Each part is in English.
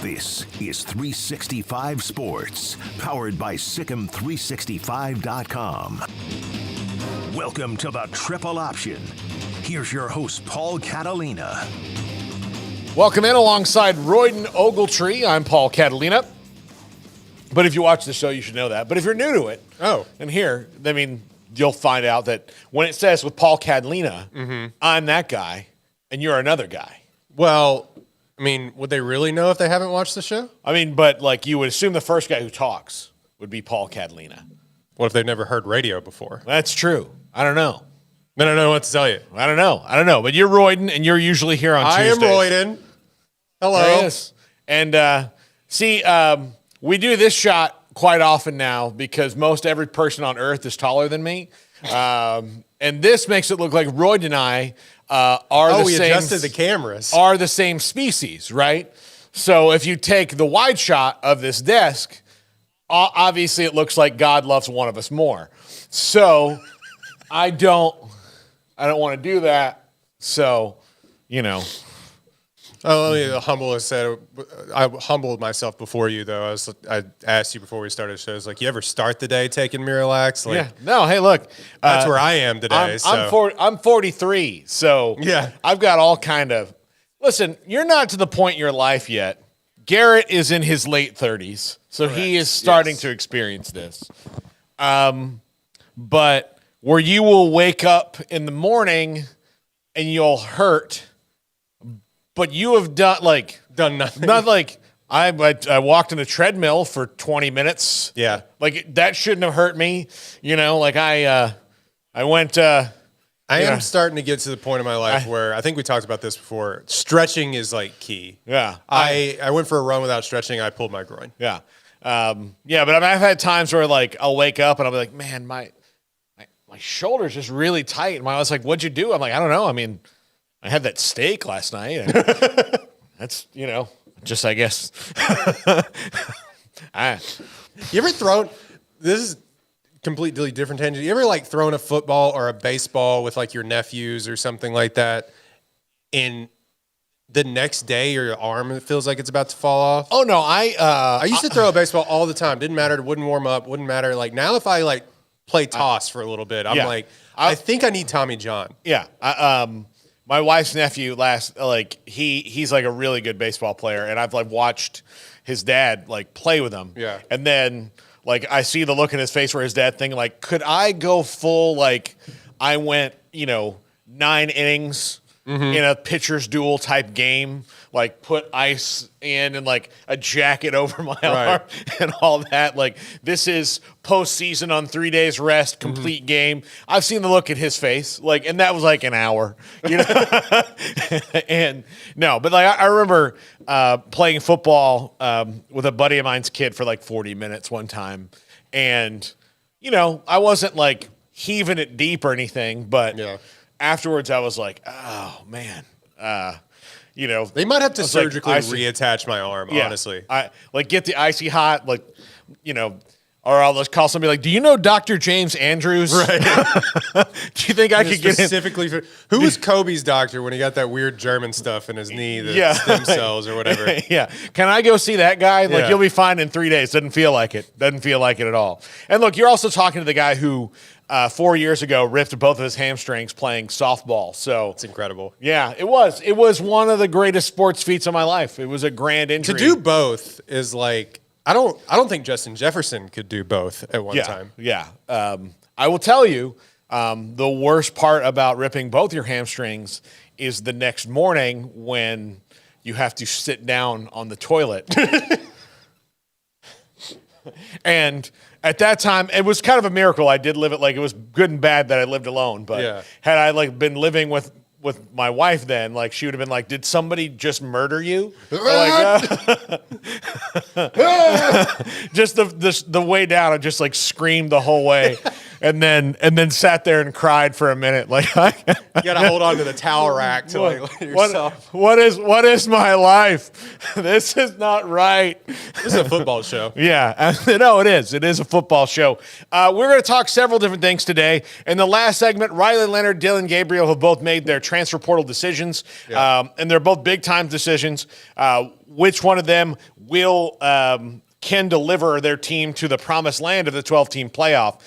This is 365 Sports, powered by Sikkim365.com. Welcome to the Triple Option. Here's your host, Paul Catalina. Welcome in alongside Royden Ogletree. I'm Paul Catalina. But if you watch the show, you should know that. But if you're new to it, and here, I mean, you'll find out that when it says with Paul Catalina, I'm that guy, and you're another guy. Well, I mean, would they really know if they haven't watched the show? I mean, but like you would assume the first guy who talks would be Paul Catalina. What if they've never heard radio before? That's true. I don't know. Then I don't know what to tell you. I don't know. But you're Royden, and you're usually here on Tuesdays. I am Royden. Hello. There he is. And we do this shot quite often now because most every person on earth is taller than me. And this makes it look like Royden and I we adjusted the cameras. Are the same species, right? So if you take the wide shot of this desk, obviously it looks like God loves one of us more. So I don't want to do that. So, you know. Oh, let me humble us. I humbled myself before you, though. I asked you before we started the show. I was like, you ever start the day taking Miralax? Like, yeah. No, hey, look. That's where I am today. I'm 43, so yeah. I've got all kind of. Listen, you're not to the point in your life yet. Garrett is in his late 30s, so correct. He is starting to experience this. But where you will wake up in the morning and you'll hurt. But you have done nothing. Not like I walked in a treadmill for 20 minutes. Yeah, like that shouldn't have hurt me. You know, like I went. I am starting to get to the point in my life where I think we talked about this before. Stretching is like key. Yeah, I went for a run without stretching. I pulled my groin. Yeah, yeah. But I've had times where like I'll wake up and I'll be like, man, my shoulder's just really tight. And I was like, what'd you do? I'm like, I don't know. I mean. I had that steak last night. And that's, just I guess. You ever thrown, this is completely different tangent. You ever like thrown a football or a baseball with like your nephews or something like that, and the next day your arm feels like it's about to fall off? Oh, no. I used to throw a baseball all the time. Didn't matter. It wouldn't warm up. Wouldn't matter. Like now if I like play toss for a little bit, I'm like, I think I need Tommy John. Yeah. My wife's nephew he's like a really good baseball player, and I've like watched his dad like play with him. Yeah. And then like I see the look in his face where his dad thinking like, could I go full like I went, 9 innings in a pitcher's duel type game, like put ice in and like a jacket over my arm and all that. Like this is postseason on 3 days rest, complete game. I've seen the look in his face, like, and that was like an hour, and no, but like I remember playing football with a buddy of mine's kid for like 40 minutes one time, and I wasn't like heaving it deep or anything, but afterwards I was like, oh man. They might have to surgically reattach my arm, honestly. I like get the icy hot, like, or I'll just call somebody like, do you know Dr. James Andrews? Right. Do you think I could get specifically for who was Kobe's doctor when he got that weird German stuff in his knee, the stem cells or whatever? Yeah. Can I go see that guy? Like you'll be fine in 3 days. Doesn't feel like it. Doesn't feel like it at all. And look, you're also talking to the guy who 4 years ago ripped both of his hamstrings playing softball. So it's incredible. Yeah, it was. It was one of the greatest sports feats of my life. It was a grand injury. To do both is like I don't think Justin Jefferson could do both at one time. Yeah. I will tell you, the worst part about ripping both your hamstrings is the next morning when you have to sit down on the toilet. And at that time, it was kind of a miracle. I did live it like it was good and bad that I lived alone. But had I like been living with my wife then, like she would have been like, did somebody just murder you? Like, just the way down, I just like screamed the whole way. and then sat there and cried for a minute. Like, You got to hold on to the towel rack to let yourself. What is my life? This is not right. This is a football show. Yeah, no, it is. It is a football show. We're going to talk several different things today. In the last segment, Riley Leonard, Dillon, Gabriel have both made their transfer portal decisions, and they're both big-time decisions. Which one of them will can deliver their team to the promised land of the 12-team playoff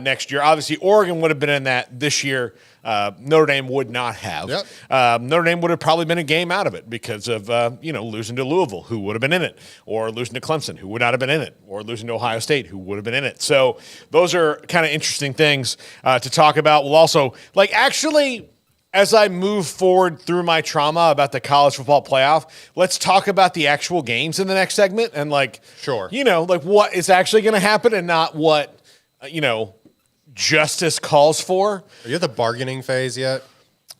next year? Obviously, Oregon would have been in that this year. Notre Dame would not have. Yep. Notre Dame would have probably been a game out of it because of losing to Louisville, who would have been in it, or losing to Clemson, who would not have been in it, or losing to Ohio State, who would have been in it. So those are kind of interesting things to talk about. We'll also actually, as I move forward through my trauma about the college football playoff, let's talk about the actual games in the next segment and Sure. What is actually going to happen and not what justice calls for. Are you at the bargaining phase yet?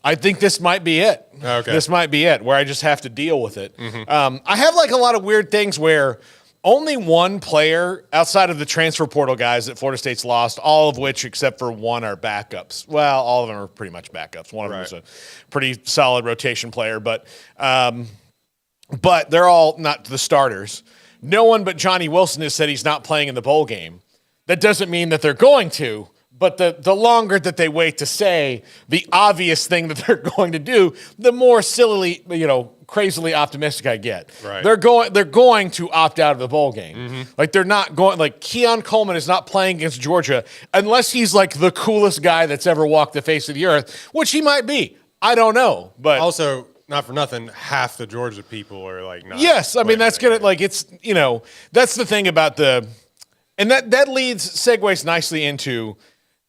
I think this might be it. Okay. This might be it, where I just have to deal with it. I have a lot of weird things where only one player outside of the transfer portal guys that Florida State's lost, all of which except for one are backups. Well, all of them are pretty much backups. One of them is a pretty solid rotation player, but they're all not the starters. No one but Johnny Wilson has said he's not playing in the bowl game. That doesn't mean that they're going to. But the longer that they wait to say the obvious thing that they're going to do, the more sillily, crazily optimistic I get. Right. They're going to opt out of the bowl game. They're not going. Keon Coleman is not playing against Georgia unless he's the coolest guy that's ever walked the face of the earth, which he might be. I don't know, but Also, not for nothing, half the Georgia people are not. yes, I mean that's gonna it's that's the thing about and that segues nicely into.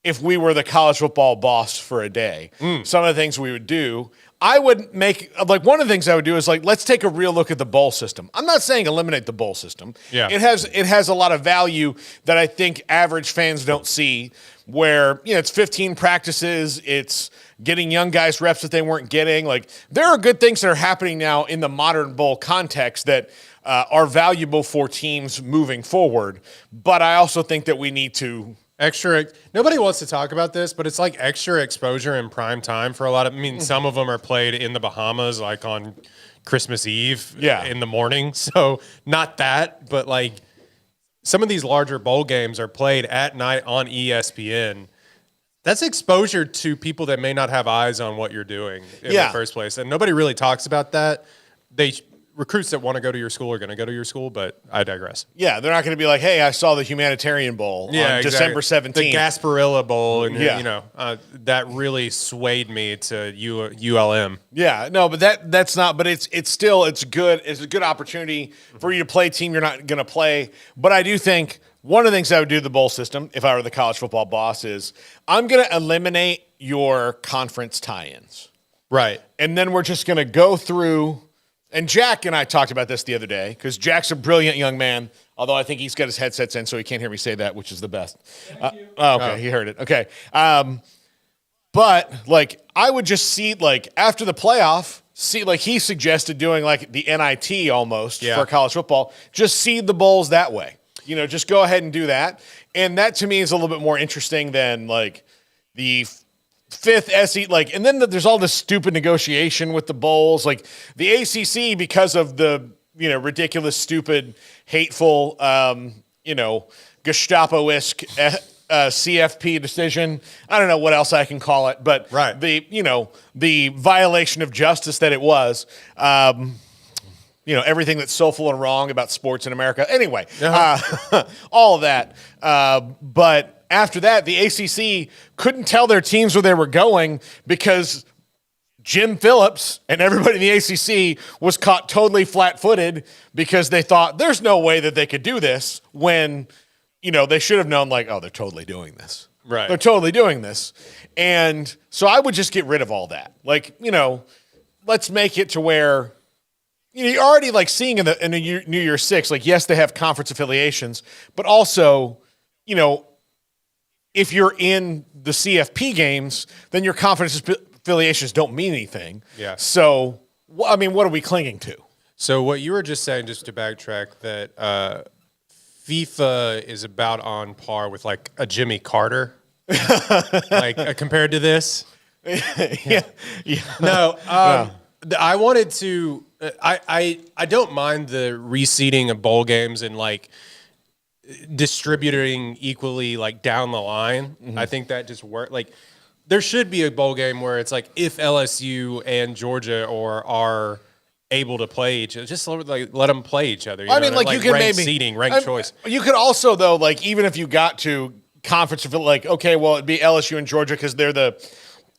If we were the college football boss for a day, some of the things we would do, I would make one of the things I would do is let's take a real look at the bowl system. I'm not saying eliminate the bowl system. Yeah. It has a lot of value that I think average fans don't see. Where it's 15 practices, it's getting young guys reps that they weren't getting. There are good things that are happening now in the modern bowl context that are valuable for teams moving forward. But I also think that we need to. Nobody wants to talk about this, but it's extra exposure in prime time for a lot of. I mean, some of them are played in the Bahamas, on Christmas Eve, in the morning. So not that, but some of these larger bowl games are played at night on ESPN. That's exposure to people that may not have eyes on what you're doing in the first place, and nobody really talks about that. Recruits that want to go to your school are going to go to your school, but I digress. Yeah, they're not going to be like, hey, I saw the Humanitarian Bowl on December 17th. The Gasparilla Bowl, and that really swayed me to ULM. Yeah, no, but that's not. But it's good. It's a good opportunity for you to play a team you're not going to play. But I do think one of the things I would do to the bowl system, if I were the college football boss, is I'm going to eliminate your conference tie-ins. Right. And then we're just going to go through. And Jack and I talked about this the other day because Jack's a brilliant young man, although I think he's got his headsets in so he can't hear me say that, which is the best. He heard it. Okay. But I would just see after the playoff, he suggested doing the NIT almost for college football, just seed the bowls that way. Just go ahead and do that. And that to me is a little bit more interesting than the fifth SE, and then there's all this stupid negotiation with the bowls, the ACC because of the ridiculous, stupid, hateful, Gestapo-esque CFP decision. I don't know what else I can call it, but the violation of justice that it was. Everything that's soulful and wrong about sports in America. Anyway, all of that, but. After that, the ACC couldn't tell their teams where they were going because Jim Phillips and everybody in the ACC was caught totally flat-footed because they thought there's no way that they could do this when, they should have known they're totally doing this. Right. They're totally doing this. And so I would just get rid of all that. Let's make it to where you're already seeing in the New Year's Six, yes, they have conference affiliations, but also, if you're in the CFP games, then your conference affiliations don't mean anything. Yeah. So, what are we clinging to? So what you were just saying, just to backtrack, that FIFA is about on par with a Jimmy Carter like compared to this. Yeah. No, I wanted to. I don't mind the reseeding of bowl games and like distributing equally like down the line. I think that just worked. Like there should be a bowl game where it's like if LSU and Georgia are able to play each other, just like let them play each other. I mean, like you can ranked maybe seeding, ranked choice. You could also though, like even if you got to conference, if it like okay, well it'd be LSU and Georgia because they're the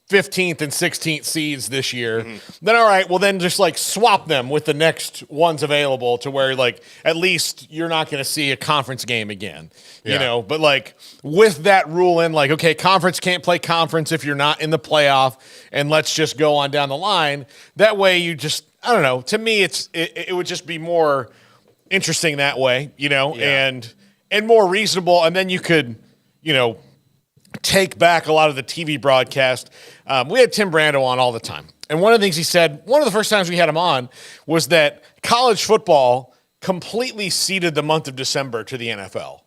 15th and 16th seeds this year, then all right, well then just like swap them with the next ones available to where like at least you're not going to see a conference game again, you know, but like with that rule in like, okay, conference can't play conference if you're not in the playoff and let's just go on down the line. That way you just, I don't know, to me it would just be more interesting that way, you know, and more reasonable. And then you could, you know, take back a lot of the TV broadcast. We had Tim Brando on all the time. And one of the things he said, one of the first times we had him on, was that college football completely ceded the month of December to the NFL.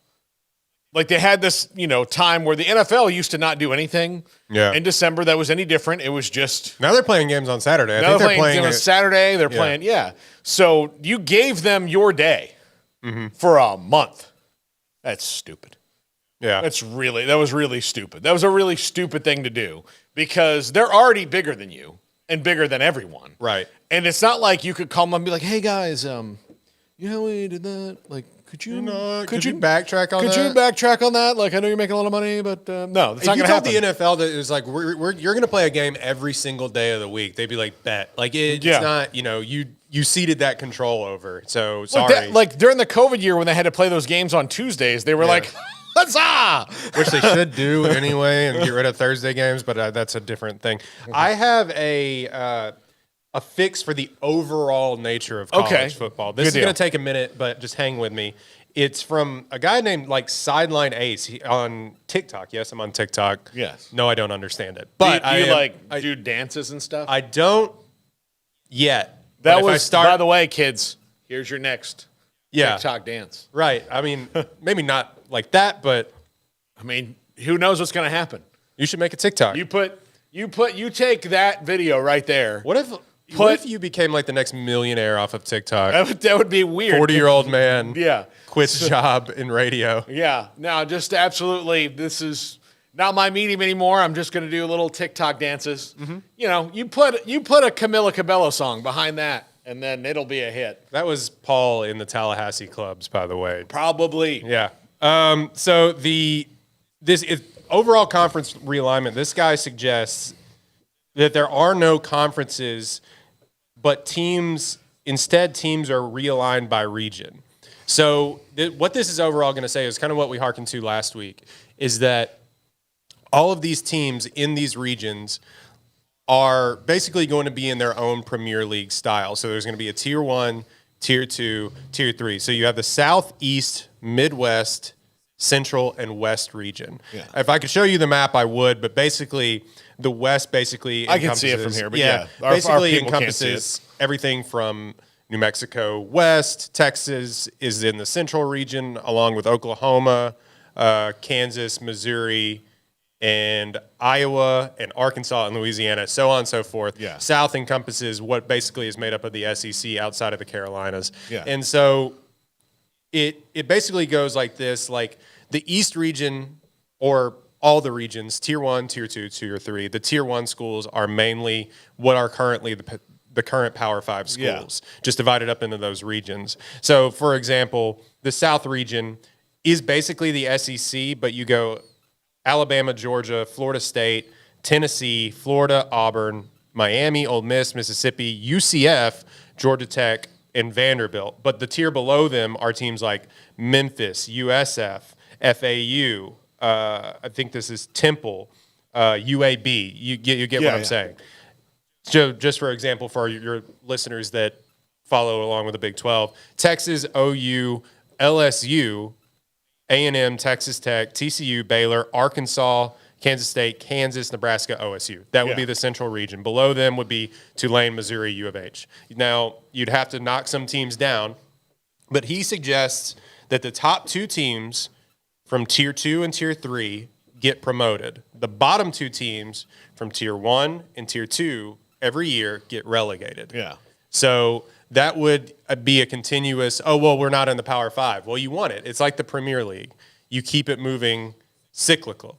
Like they had this, you know, time where the NFL used to not do anything in December that was any different. It was just... Now they're playing games on Saturday. I think they're playing on Saturday. They're playing, So you gave them your day for a month. That's stupid. Yeah. That was really stupid. That was a really stupid thing to do because they're already bigger than you and bigger than everyone. Right. And it's not like you could call them and be like, hey guys, you know how we did that? Like, could you backtrack on that? Could you backtrack on that? Like, I know you're making a lot of money, but no, it's not going to happen. If you told the NFL that it was like, you're going to play a game every single day of the week, they'd be like, bet. Like, it's not, you know, you ceded that control over. So, sorry. Like, during the COVID year when they had to play those games on Tuesdays, they were like... Huzzah! Which they should do anyway and get rid of Thursday games, but that's a different thing. I have a fix for the overall nature of college football. This is going to take a minute, but just hang with me. It's from a guy named like Sideline Ace on TikTok. Yes, I'm on TikTok. Yes. No, I don't understand it. But do you do dances and stuff? I don't yet. That was, by the way, kids, here's your next TikTok dance. Right. I mean, maybe not like that, but I mean, who knows what's going to happen? You should make a TikTok. You take that video right there. What if you became like the next millionaire off of TikTok? That would be weird. 40-year-old man. Yeah. Quits job in radio. Yeah. No, just absolutely. This is not my medium anymore. I'm just going to do little TikTok dances. You know, you put a Camila Cabello song behind that, and then it'll be a hit. That was Paul in the Tallahassee clubs, by the way. Probably. Yeah. So this overall conference realignment, this guy suggests that there are no conferences, but teams are realigned by region. So what this is overall going to say is kind of what we hearkened to last week, is that all of these teams in these regions are basically going to be in their own Premier League style. So there's going to be a Tier 1, Tier 2, Tier 3. So you have the Southeast, Midwest, Central, and West region. Yeah. If I could show you the map, I would, but basically the West basically I can see it from here, but basically encompasses everything from New Mexico West, Texas is in the Central region, along with Oklahoma, Kansas, Missouri, and Iowa, and Arkansas, and Louisiana, so on and so forth. Yeah. South encompasses what basically is made up of the SEC outside of the Carolinas. Yeah. And so it basically goes like this, like the East region, or all the regions, Tier 1, Tier 2, Tier 3. The Tier 1 schools are mainly what are currently the current Power 5 schools, just divided up into those regions. So, for example, the South region is basically the SEC, but you go Alabama, Georgia, Florida State, Tennessee, Florida, Auburn, Miami, Ole Miss, Mississippi, UCF, Georgia Tech, and Vanderbilt. But the tier below them are teams like Memphis, USF, FAU. I think this is Temple, UAB. You get what I'm saying. So just for example, for your listeners that follow along with the Big 12, Texas, OU, LSU, A&M, Texas Tech, TCU, Baylor, Arkansas, Kansas State, Kansas, Nebraska, OSU. That would be the central region. Below them would be Tulane, Missouri, U of H. Now, you'd have to knock some teams down, but he suggests that the top two teams from Tier 2 and Tier 3 get promoted. The bottom 2 teams from Tier 1 and Tier 2 every year get relegated. Yeah. So that would be a continuous, oh, well, we're not in the Power 5. Well, you want it. It's like the Premier League. You keep it moving cyclically.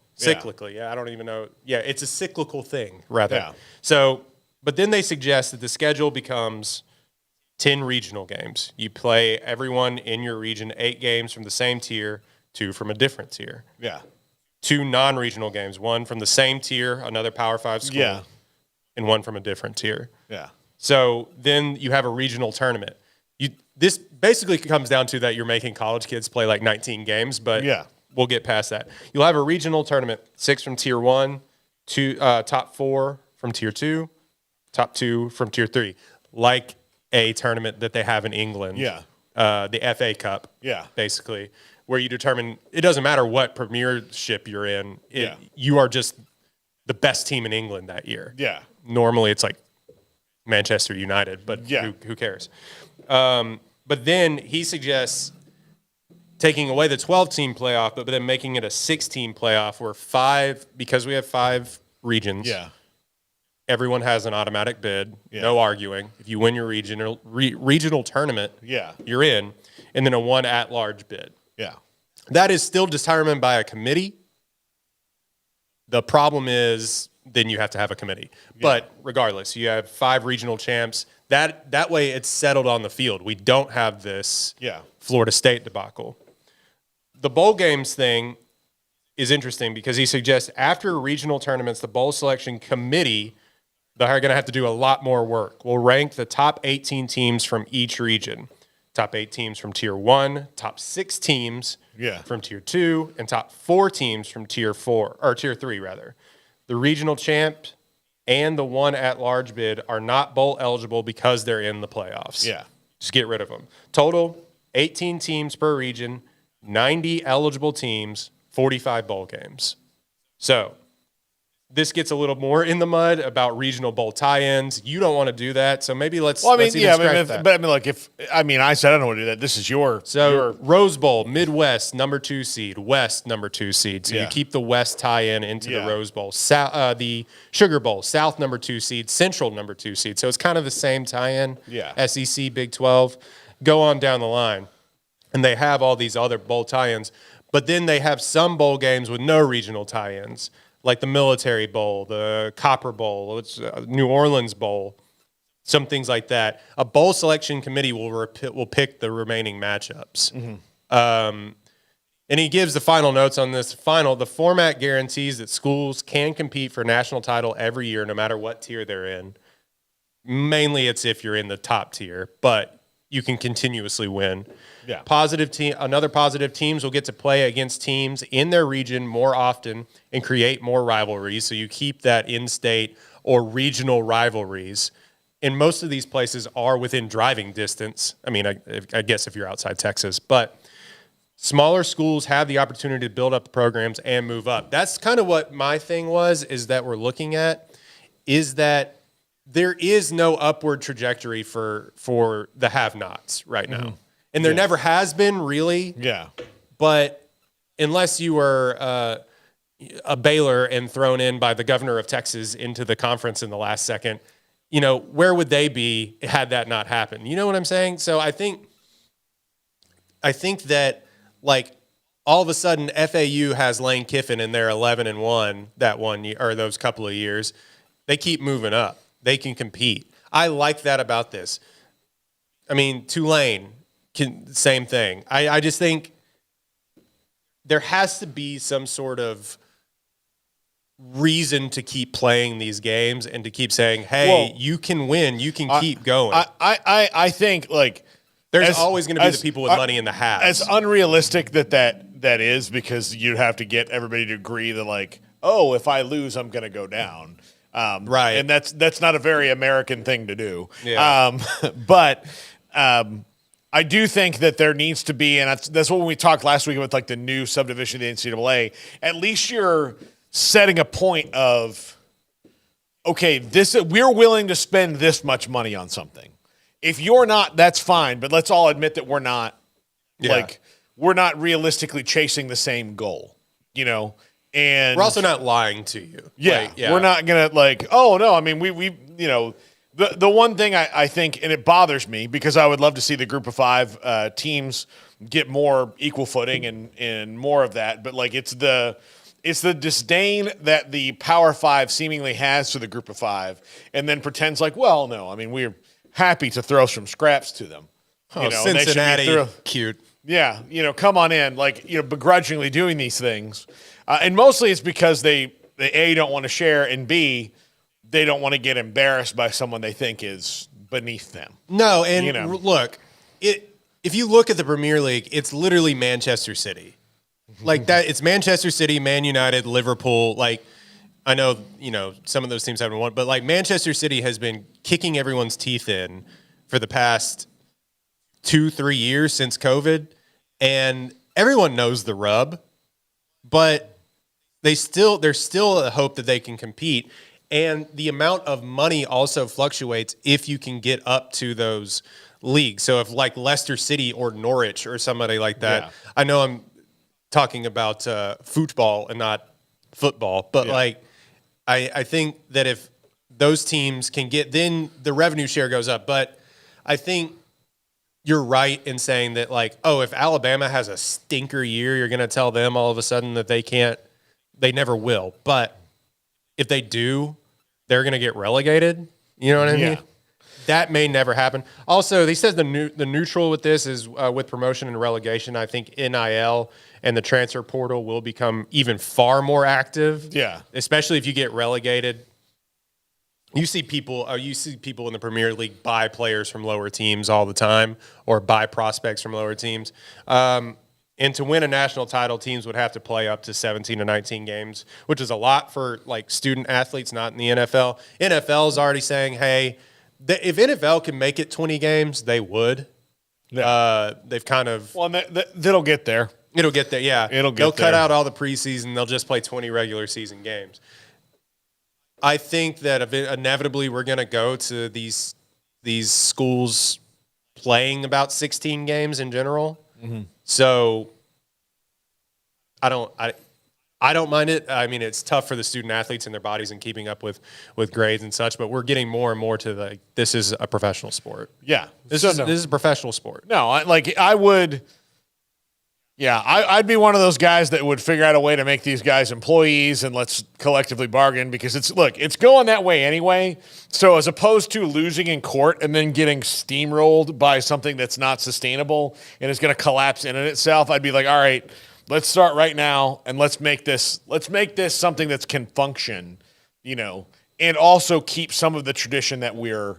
Yeah, I don't even know. Yeah, it's a cyclical thing, rather. Yeah. So, but then they suggest that the schedule becomes 10 regional games. You play everyone in your region 8 games from the same tier, 2 from a different tier. Yeah. 2 non-regional games, 1 from the same tier, another Power 5 school, and 1 from a different tier. Yeah. So then you have a regional tournament. This basically comes down to that you're making college kids play like 19 games, but we'll get past that. You'll have a regional tournament, 6 from Tier 1, top 4 from Tier 2, top 2 from Tier 3, like a tournament that they have in England. Yeah. The FA Cup. Yeah. Basically, where you determine it doesn't matter what premiership you're in. Yeah. You are just the best team in England that year. Yeah. Normally it's like Manchester United, but who cares? But then he suggests taking away the 12-team playoff, but then making it a 6-team playoff where because we have 5 regions. Yeah. Everyone has an automatic bid, no arguing. If you win your regional tournament, you're in, and then a 1 at-large bid. Yeah. That is still determined by a committee. The problem is then you have to have a committee. Yeah. But regardless, you have 5 regional champs. That way it's settled on the field. We don't have this Florida State debacle. The bowl games thing is interesting because he suggests after regional tournaments, the bowl selection committee, they're going to have to do a lot more work. We'll rank the top 18 teams from each region. Top 8 teams from Tier 1, top 6 teams from Tier 2, and top 4 teams from Tier 3, rather. The regional champ and the 1 at-large bid are not bowl eligible because they're in the playoffs. Yeah. Just get rid of them. Total, 18 teams per region, 90 eligible teams, 45 bowl games. So this gets a little more in the mud about regional bowl tie-ins. You don't want to do that, so maybe let's. Well, I mean, let's even scratch that. But I mean, like I said I don't want to do that. This is your Rose Bowl, Midwest number 2 seed, West number 2 seed. So you keep the West tie-in into the Rose Bowl. The Sugar Bowl, South number 2 seed, Central number 2 seed. So it's kind of the same tie-in. Yeah. SEC, Big 12, go on down the line, and they have all these other bowl tie-ins. But then they have some bowl games with no regional tie-ins, like the Military Bowl, the Copper Bowl, New Orleans Bowl, some things like that. A bowl selection committee will pick the remaining matchups. Mm-hmm. And he gives the final notes on this. The format guarantees that schools can compete for national title every year, no matter what tier they're in. Mainly it's if you're in the top tier, but you can continuously win. Yeah. Another positive, teams will get to play against teams in their region more often and create more rivalries. So you keep that in-state or regional rivalries. And most of these places are within driving distance. I mean, I guess if you're outside Texas, but smaller schools have the opportunity to build up the programs and move up. That's kind of what my thing is that we're looking at, is that there is no upward trajectory for the have-nots right now. Mm-hmm. And there never has been, really. Yeah. But unless you were a Baylor and thrown in by the governor of Texas into the conference in the last second, where would they be had that not happened? You know what I'm saying? So I think that, like, all of a sudden FAU has Lane Kiffin and they're 11-1 that 1 year, or those couple of years. They keep moving up. They can compete. I like that about this. I mean, Tulane, same thing. I just think there has to be some sort of reason to keep playing these games and to keep saying, hey, you can win. You can keep going. I think, like, there's always going to be the people with money in the halves. As unrealistic that is, because you'd have to get everybody to agree that, like, oh, if I lose, I'm going to go down. Right. And that's not a very American thing to do. Yeah. But I do think that there needs to be, and that's what we talked last week with, like, the new subdivision of the NCAA, at least you're setting a point of, okay, we're willing to spend this much money on something. If you're not, that's fine, but let's all admit that we're not, we're not realistically chasing the same goal, And we're also not lying to you. Yeah, we're not gonna oh no. I mean, we the one thing I think, and it bothers me because I would love to see the group of 5 teams get more equal footing and more of that. But it's the disdain that the Power 5 seemingly has to the group of 5, and then pretends well, no. I mean, we're happy to throw some scraps to them. Cincinnati, cute. Yeah, come on in, begrudgingly doing these things. And mostly it's because they A, don't want to share, and B, they don't want to get embarrassed by someone they think is beneath them. No, and look, if you look at the Premier League, it's literally Manchester City. Like that, it's Manchester City, Man United, Liverpool. I know, some of those teams haven't won, but Manchester City has been kicking everyone's teeth in for the past 2-3 years since COVID, and everyone knows the rub, but there's still a hope that they can compete. And the amount of money also fluctuates if you can get up to those leagues. So if Leicester City or Norwich or somebody like that, I know I'm talking about football and not football, but I think that if those teams can get, then the revenue share goes up. But I think you're right in saying that if Alabama has a stinker year, you're going to tell them all of a sudden that they can't. They never will. But if they do, they're going to get relegated. You know what I mean? That may never happen. Also, he says the neutral with this is with promotion and relegation. I think NIL and the transfer portal will become even far more active. Yeah. Especially if you get relegated. You see people in the Premier League buy players from lower teams all the time, or buy prospects from lower teams. And to win a national title, teams would have to play up to 17 to 19 games, which is a lot for student athletes, not in the NFL. NFL is already saying, hey, if NFL can make it 20 games, they would. Yeah. They've kind of... Well, that'll get there. It'll get there, yeah. They'll cut out all the preseason. They'll just play 20 regular season games. I think that inevitably we're going to go to these schools playing about 16 games in general. Mm-hmm. So I don't mind it. I mean, it's tough for the student athletes and their bodies and keeping up with grades and such, but we're getting more and more to this is a professional sport. Yeah. This is a professional sport. No, I would... Yeah, I'd be one of those guys that would figure out a way to make these guys employees and let's collectively bargain, because it's going that way anyway. So as opposed to losing in court and then getting steamrolled by something that's not sustainable and is going to collapse in itself, I'd be like, all right, let's start right now and let's make this something that can function, and also keep some of the tradition that we're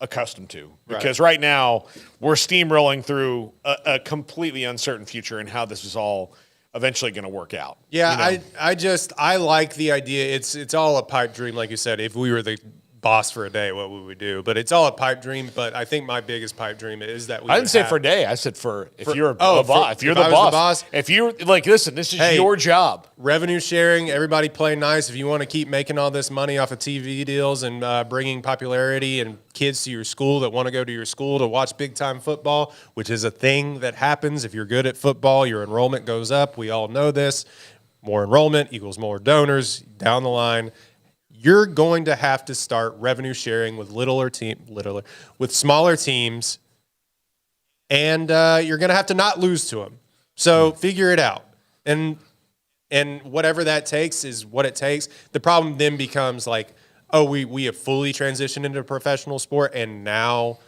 accustomed to, because right now we're steamrolling through a completely uncertain future and how this is all eventually going to work out. Yeah, I like the idea. It's all a pipe dream, like you said. If we were the boss for a day, what would we do? But it's all a pipe dream. But I think my biggest pipe dream is that I didn't say for a day. I said if you're the boss. If you're the boss. If you're listen, this is your job. Revenue sharing, everybody play nice. If you want to keep making all this money off of TV deals and bringing popularity and kids to your school that want to go to your school to watch big time football, which is a thing that happens. If you're good at football, your enrollment goes up. We all know this. More enrollment equals more donors down the line. You're going to have to start revenue sharing with with smaller teams, and you're going to have to not lose to them. So figure it out, and whatever that takes is what it takes. The problem then becomes we have fully transitioned into a professional sport, and now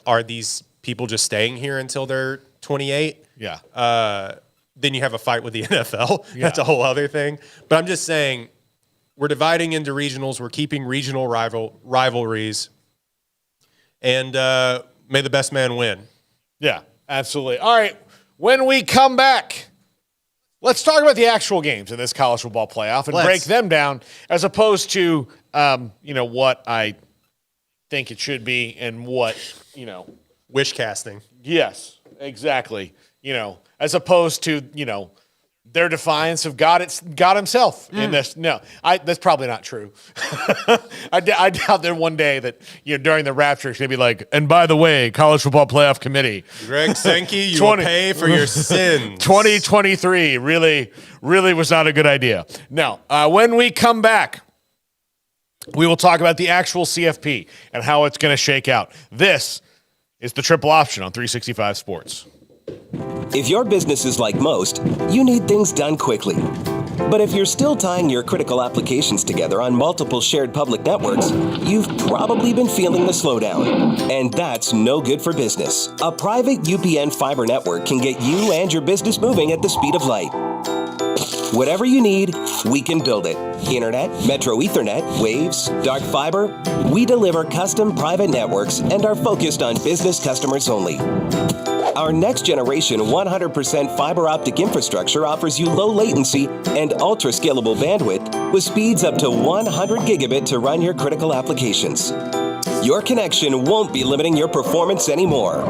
are these people just staying here until they're 28? Yeah. Then you have a fight with the NFL. Yeah. That's a whole other thing. But I'm just saying, we're dividing into regionals. We're keeping regional rivalries. And may the best man win. Yeah, absolutely. All right, when we come back, let's talk about the actual games in this college football playoff and break them down, as opposed to what I think it should be and what, wish casting. Yes, exactly. As opposed to, their defiance of God himself in this. No, that's probably not true. I doubt that one day that during the rapture it's going to be like, and by the way, College Football Playoff Committee. Greg Sankey, you will pay for your sins. 2023 really was not a good idea. Now, when we come back, we will talk about the actual CFP and how it's going to shake out. This is the Triple Option on 365 Sports. If your business is like most, you need things done quickly. But if you're still tying your critical applications together on multiple shared public networks, you've probably been feeling the slowdown. And that's no good for business. A private UPN fiber network can get you and your business moving at the speed of light. Whatever you need, we can build it. Internet, Metro Ethernet, Waves, dark fiber. We deliver custom private networks and are focused on business customers only. Our next generation 100% fiber optic infrastructure offers you low latency and ultra scalable bandwidth with speeds up to 100 gigabit to run your critical applications. Your connection won't be limiting your performance anymore.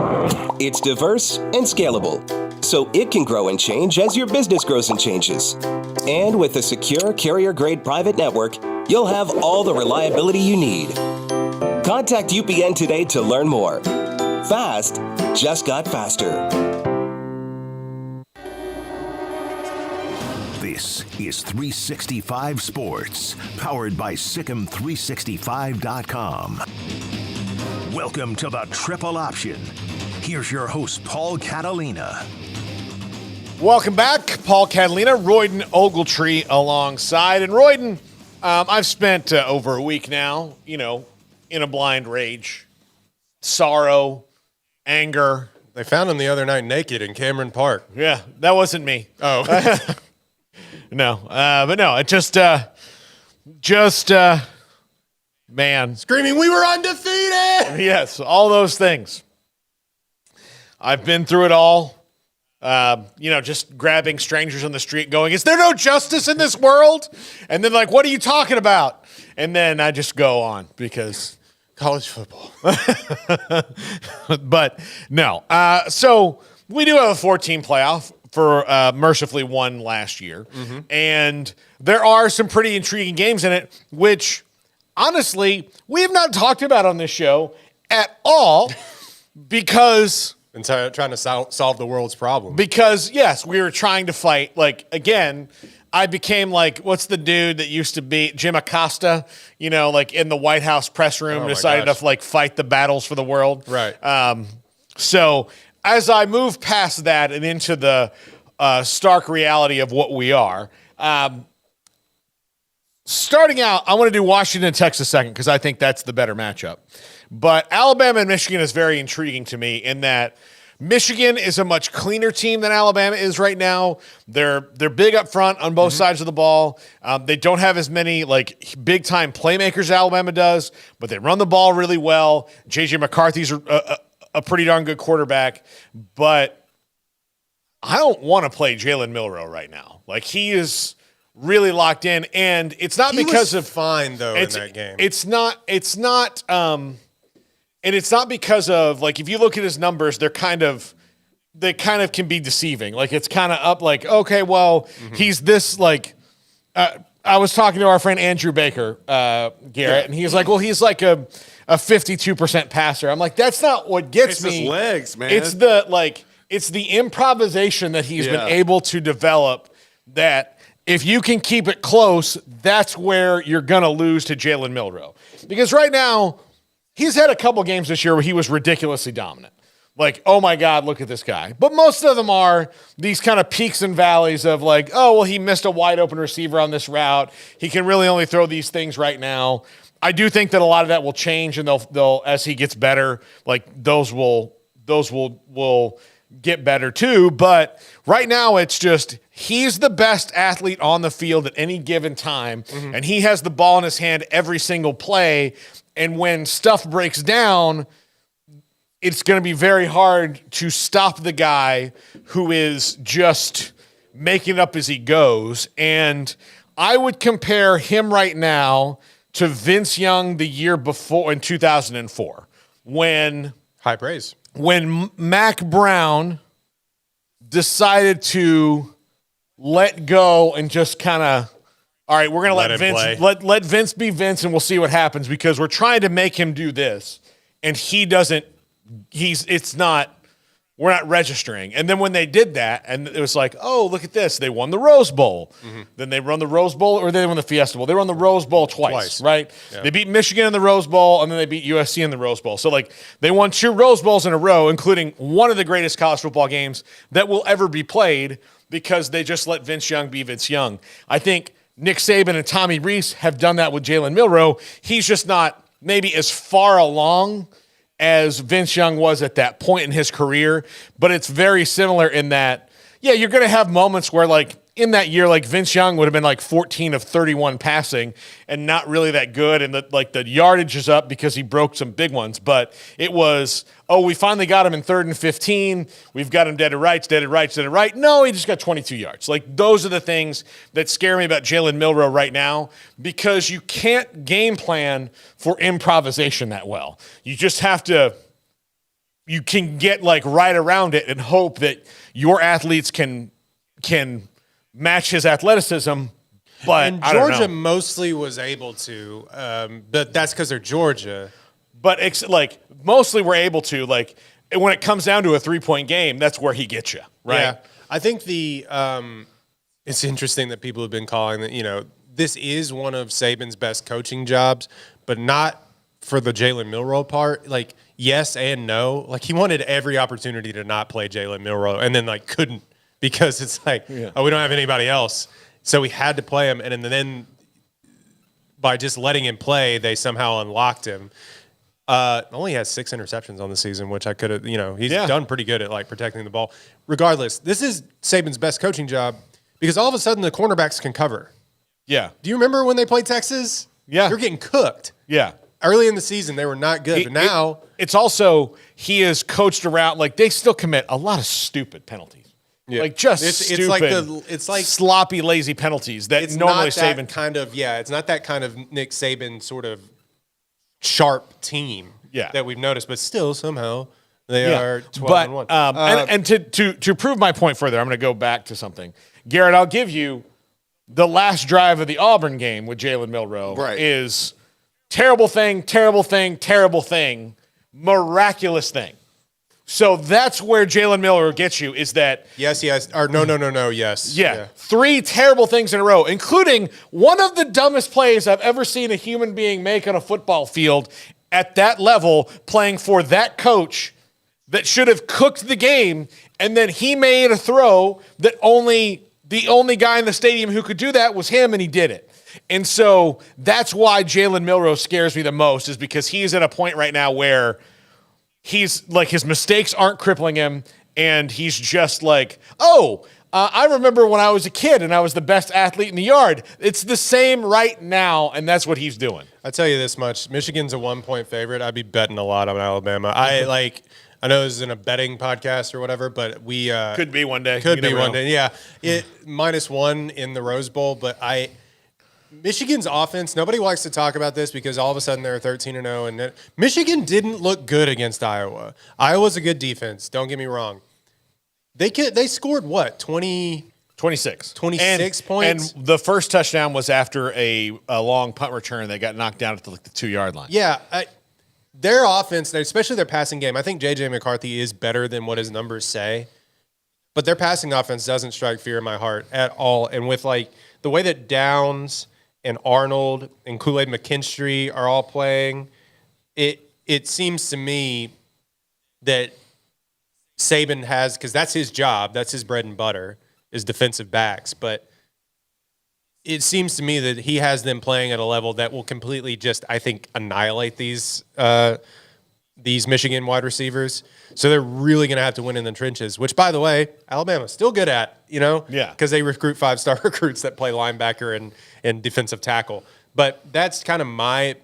It's diverse and scalable, so it can grow and change as your business grows and changes. And with a secure carrier-grade private network, you'll have all the reliability you need. Contact UPN today to learn more. Fast just got faster. This is 365 Sports, powered by Sikkim365.com. Welcome to the Triple Option. Here's your host, Paul Catalina. Welcome back. Paul Catalina, Royden Ogletree alongside. And Royden, I've spent over a week now, in a blind rage, sorrow, anger. They found him the other night naked in Cameron Park. Yeah, that wasn't me. Oh. No, but no, it just, man. Screaming, we were undefeated! Yes, all those things. I've been through it all. Just grabbing strangers on the street going, is there no justice in this world? And then like, what are you talking about? And then I just go on because college football. But no. So we do have a 14 playoff for mercifully won last year. Mm-hmm. And there are some pretty intriguing games in it, which honestly, we have not talked about on this show at all because... And trying to solve the world's problem. Because, yes, we were trying to fight. Like, again, I became like, what's the dude that used to be Jim Acosta, in the White House press room, decided to fight the battles for the world. Right. So as I move past that and into the stark reality of what we are, starting out, I want to do Washington and Texas second because I think that's the better matchup. But Alabama and Michigan is very intriguing to me in that Michigan is a much cleaner team than Alabama is right now. They're big up front on both sides of the ball. They don't have as many big-time playmakers as Alabama does, but they run the ball really well. J.J. McCarthy's a pretty darn good quarterback, but I don't want to play Jalen Milroe right now. He is really locked in, and it's not because of fine though in that game. It's not. And it's not because of if you look at his numbers, they kind of can be deceiving. It's kind of up okay, well, he's this I was talking to our friend Andrew Baker, Garrett, and he was like, well, he's like a 52% passer. I'm like, that's not what gets me. It's his legs, man. It's the improvisation that he's been able to develop that if you can keep it close, that's where you're going to lose to Jalen Milroe. Because right now, he's had a couple games this year where he was ridiculously dominant. Oh my God, look at this guy. But most of them are these kind of peaks and valleys of he missed a wide open receiver on this route. He can really only throw these things right now. I do think that a lot of that will change and they'll as he gets better, those will get better too. But right now it's just he's the best athlete on the field at any given time. Mm-hmm. And he has the ball in his hand every single play. And when stuff breaks down, it's going to be very hard to stop the guy who is just making it up as he goes. And I would compare him right now to Vince Young the year before in 2004 when high praise. When Mac Brown decided to let go and just kind of, all right, we're going to let him Vince let Vince be Vince, and we'll see what happens, because we're trying to make him do this, and he doesn't. We're not registering. And then when they did that, and it was like, oh, look at this. They won the Rose Bowl. Mm-hmm. Then they run the Rose Bowl, or they won the Fiesta Bowl. They won the Rose Bowl twice. Right? Yeah. They beat Michigan in the Rose Bowl, and then they beat USC in the Rose Bowl. So, like, they won 2 Rose Bowls in a row, including one of the greatest college football games that will ever be played, because they just let Vince Young be Vince Young. I think Nick Saban and Tommy Rees have done that with Jalen Milroe. He's just not maybe as far along as Vince Young was at that point in his career, but it's very similar in that, yeah, you're going to have moments where, like, in that year, like, Vince Young would have been like 14 of 31 passing and not really that good, and the yardage is up because he broke some big ones, but it was, oh, we finally got him in 3rd and 15, we've got him dead to right. No, he just got 22 yards. Like, those are the things that scare me about Jalen Milroe right now, because you can't game plan for improvisation that well. You just have to, you can get, like, right around it and hope that your athletes can match his athleticism, but and Georgia mostly was able to, but that's because they're Georgia. But mostly we're able to, like, when it comes down to a 3-point game, that's where he gets you, right? Yeah. I think it's interesting that people have been calling that, this is one of Saban's best coaching jobs, but not for the Jalen Milroe part. Like, yes and no. Like, he wanted every opportunity to not play Jalen Milroe, and then, like, couldn't. Because it's like, oh, we don't have anybody else. So we had to play him. And then by just letting him play, they somehow unlocked him. Only has 6 interceptions on the season, which I could have, he's done pretty good at, like, protecting the ball. Regardless, this is Saban's best coaching job, because all of a sudden the cornerbacks can cover. Yeah. Do you remember when they played Texas? Yeah. You're getting cooked. Yeah. Early in the season, they were not good. But now. It's also, he is coached around, like, they still commit a lot of stupid penalties. Yeah. Like, just stupid, it's like sloppy, lazy penalties that normally Saban it's not that kind of Nick Saban sort of sharp team that we've noticed, but still somehow they are 12-1. And to prove my point further, I'm going to go back to something. Garrett, I'll give you the last drive of the Auburn game with Jalen Milroe is terrible thing, miraculous thing. So that's where Jalen Milroe gets you, is that... Yes, or no, yes. Yeah, 3 terrible things in a row, including one of the dumbest plays I've ever seen a human being make on a football field at that level, playing for that coach that should have cooked the game, and then he made a throw that the only guy in the stadium who could do that was him, and he did it. And so that's why Jalen Milroe scares me the most, is because he's at a point right now where... he's like, his mistakes aren't crippling him, and he's just like, I remember when I was a kid and I was the best athlete in the yard. It's the same right now, and that's what he's doing. I'll tell you this much. Michigan's a 1-point favorite. I'd be betting a lot on Alabama. I know this isn't a betting podcast or whatever, but we... could be one day. Could be one day, yeah. -1 in the Rose Bowl, but Michigan's offense, nobody likes to talk about this because all of a sudden they're 13-0, and Michigan didn't look good against Iowa. Iowa's a good defense, don't get me wrong. They scored what, 26 points? And the first touchdown was after a long punt return. They got knocked down at the 2-yard line. Yeah, their offense, especially their passing game, I think J.J. McCarthy is better than what his numbers say, but their passing offense doesn't strike fear in my heart at all. And with, like, the way that Downs and Arnold and Kool-Aid McKinstry are all playing, it seems to me that Saban has, because that's his job, that's his bread and butter, is defensive backs, but it seems to me that he has them playing at a level that will completely just, I think, annihilate these Michigan wide receivers. So they're really going to have to win in the trenches, which, by the way, Alabama's still good at, Yeah. Because they recruit 5-star recruits that play linebacker and defensive tackle. But that's kind of my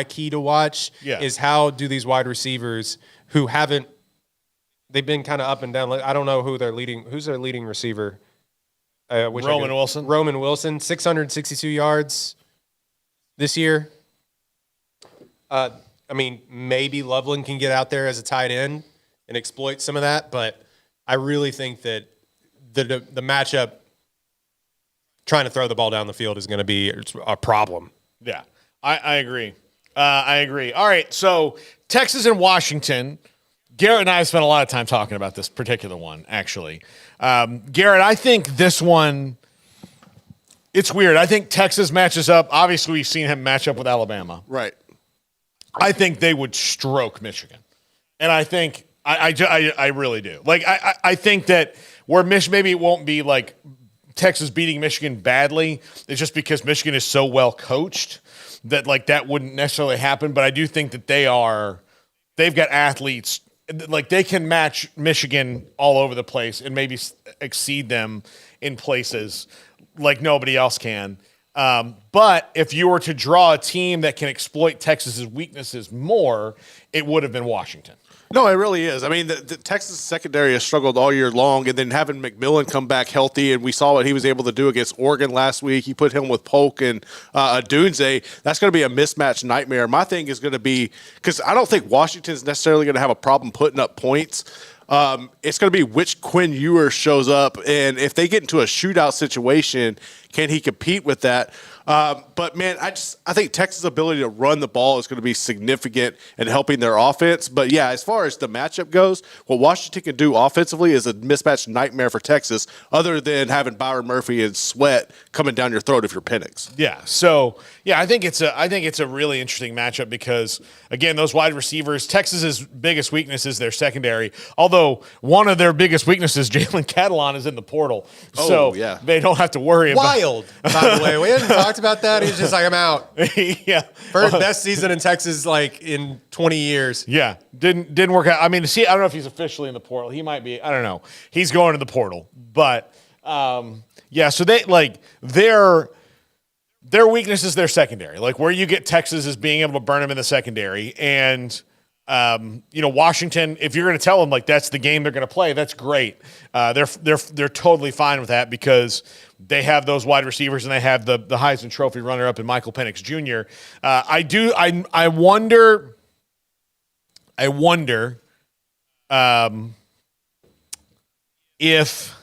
key to watch is how do these wide receivers who haven't, they've been kind of up and down. I don't know who's their leading receiver. Wilson. Roman Wilson, 662 yards this year. Maybe Loveland can get out there as a tight end and exploit some of that, but I really think that the matchup trying to throw the ball down the field is going to be a problem. Yeah, I agree. I agree. All right, so Texas and Washington. Garrett and I have spent a lot of time talking about this particular one, actually. Garrett, I think this one, it's weird. I think Texas matches up. Obviously, we've seen him match up with Alabama. Right. I think they would stroke Michigan. And I think, I really do. Like, I think that where maybe it won't be like Texas beating Michigan badly, it's just because Michigan is so well coached that, like, that wouldn't necessarily happen. But I do think that they've got athletes, like, they can match Michigan all over the place and maybe exceed them in places like nobody else can. But if you were to draw a team that can exploit Texas's weaknesses more, it would have been Washington. No, it really is. I mean, the Texas secondary has struggled all year long, and then having McMillan come back healthy, and we saw what he was able to do against Oregon last week. He put him with Polk and Dunze. That's going to be a mismatch nightmare. My thing is going to be, because I don't think Washington's necessarily going to have a problem putting up points. It's going to be which Quinn Ewers shows up, and if they get into a shootout situation, can he compete with that? But man, I think Texas' ability to run the ball is going to be significant in helping their offense. But yeah, as far as the matchup goes, what Washington can do offensively is a mismatch nightmare for Texas, other than having Byron Murphy and Sweat coming down your throat if you're Penix. Yeah. So yeah, I think it's a really interesting matchup because, again, those wide receivers, Texas's biggest weakness is their secondary. Although one of their biggest weaknesses, Jalen Catalina, is in the portal. So yeah. They don't have to worry about. Wild, by the way. We hadn't talked about that. He's just like, I'm out. Yeah. First best season in Texas, like, in 20 years. Yeah. Didn't work out. I mean, I don't know if he's officially in the portal. He might be. I don't know. He's going to the portal. But yeah, so they like their weakness is their secondary. Like, where you get Texas is being able to burn them in the secondary. And Washington, if you're going to tell them, like, that's the game they're going to play, that's great. They're totally fine with that because they have those wide receivers and they have the Heisman Trophy runner-up in Michael Penix Jr. I wonder if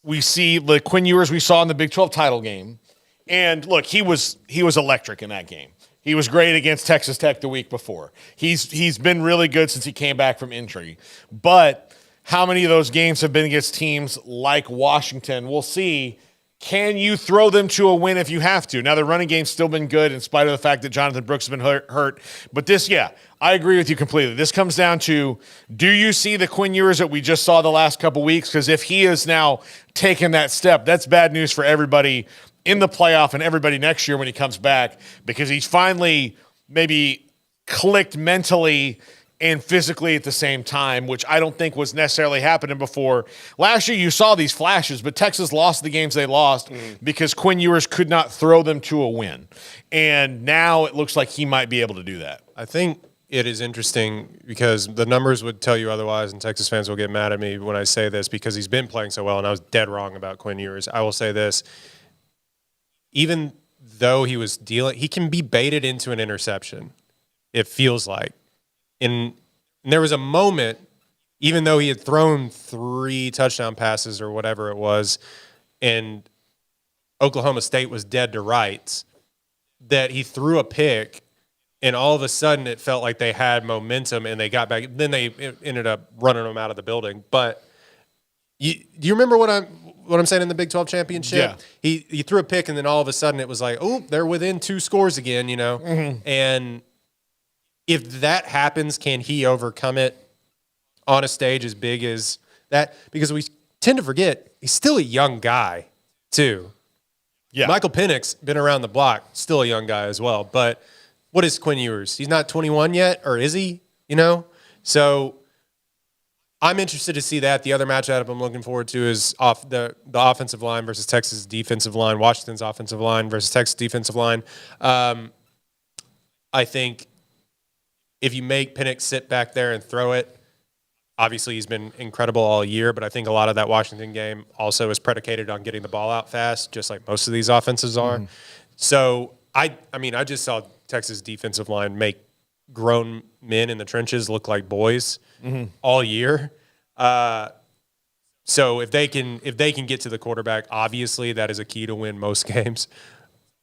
we see the Quinn Ewers we saw in the Big 12 title game. And look, he was electric in that game. He was great against Texas Tech the week before. He's been really good since he came back from injury. But how many of those games have been against teams like Washington? We'll see. Can you throw them to a win if you have to? Now, the running game's still been good in spite of the fact that Jonathan Brooks has been hurt. But this, yeah, I agree with you completely. This comes down to, do you see the Quinn Ewers that we just saw the last couple weeks? Because if he is now taking that step, that's bad news for everybody in the playoff and everybody next year when he comes back, because he's finally maybe clicked mentally and physically at the same time, which I don't think was necessarily happening before. Last year you saw these flashes, but Texas lost the games they lost because Quinn Ewers could not throw them to a win. And now it looks like he might be able to do that. I think it is interesting because the numbers would tell you otherwise, and Texas fans will get mad at me when I say this because he's been playing so well, and I was dead wrong about Quinn Ewers. I will say this. Even though he can be baited into an interception, it feels like. And there was a moment, even though he had thrown 3 touchdown passes or whatever it was, and Oklahoma State was dead to rights, that he threw a pick, and all of a sudden it felt like they had momentum and they got back. Then they ended up running them out of the building. But do you remember what I'm saying in the Big 12 championship? Yeah. He threw a pick, and then all of a sudden it was like, oh, they're within 2 scores again, Mm-hmm. And if that happens, can he overcome it on a stage as big as that? Because we tend to forget he's still a young guy, too. Yeah. Michael Penix, been around the block, still a young guy as well. But what is Quinn Ewers? He's not 21 yet, or is he? So I'm interested to see that. The other matchup I'm looking forward to is off the offensive line versus Texas defensive line, Washington's offensive line versus Texas defensive line. I think if you make Penix sit back there and throw it, obviously he's been incredible all year, but I think a lot of that Washington game also is predicated on getting the ball out fast, just like most of these offenses are. So, I just saw Texas defensive line make grown men in the trenches look like boys all year. So if they can get to the quarterback, obviously that is a key to win most games.